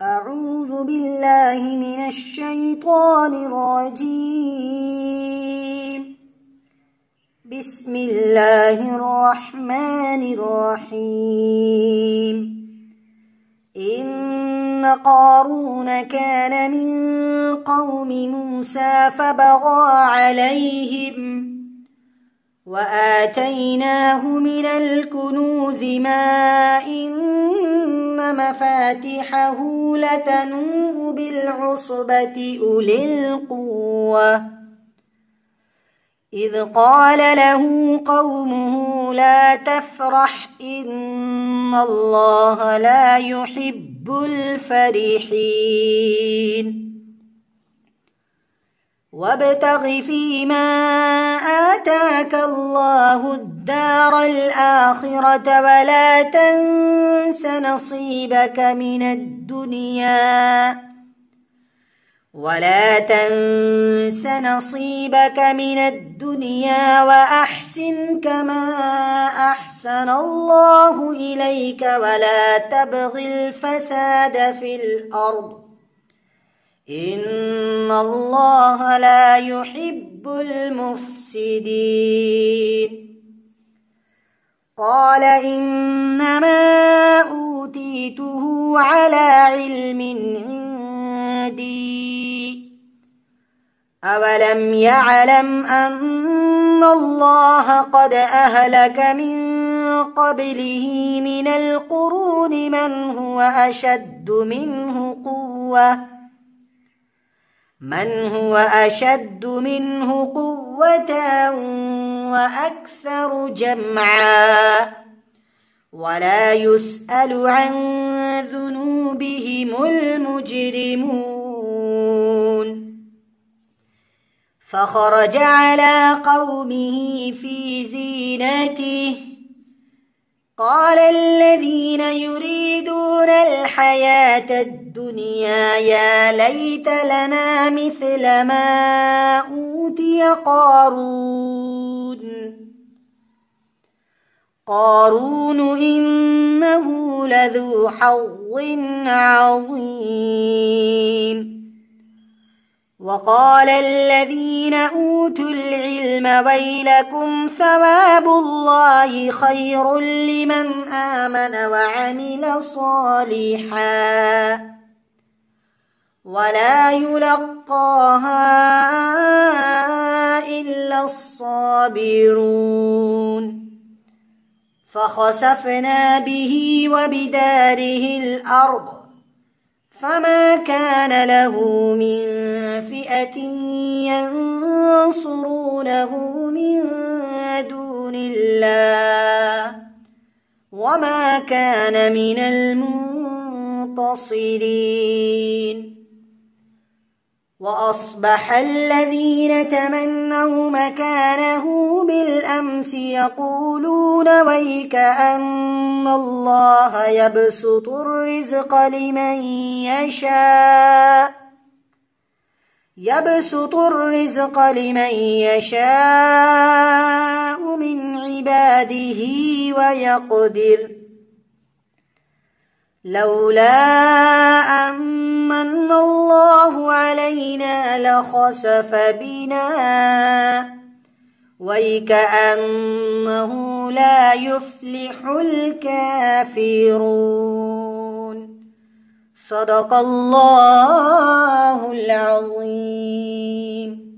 أعوذ بالله من الشيطان الرجيم. بسم الله الرحمن الرحيم. إن قارون كان من قوم موسى فبغى عليهم وآتيناه من الكنوز ما إن مفاتحه لتنوء بالعصبة أولي القوة إذ قال له قومه لا تفرح إن الله لا يحب الفرحين وابتغ فيما آتاك الله الدار الآخرة ولا تنس نصيبك من الدنيا وأحسن كما أحسن الله إليك ولا تبغ الفساد في الأرض إن الله لا يحب المفسدين. قال إنما أوتيته على علم عندي أولم يعلم أن الله قد أهلك من قبله من القرون من هو أشد منه قوة وأكثر جمعا ولا يسأل عن ذنوبهم المجرمون. فخرج على قومه في زينته قال الذين يريدون الحياة الدنيا يا ليت لنا مثل ما أوتي قارون إنه لذو حظ عظيم. وقال الذين أوتوا العلم ويلكم ثواب الله خير لمن آمن وعمل صالحا ولا يلقاها إلا الصابرون. فخسفنا به وبداره الأرض فما كان له من فئة ينصرونه من دون الله وما كان من المنتصرين. وأصبح الذين تمنوا مكانه بالأمس يقولون ويك أن الله يبسط الرزق لمن يشاء من عباده ويقدر لولا أمن الله علينا لخسف بنا ويكأنه لا يفلح الكافرون. صدق الله العظيم.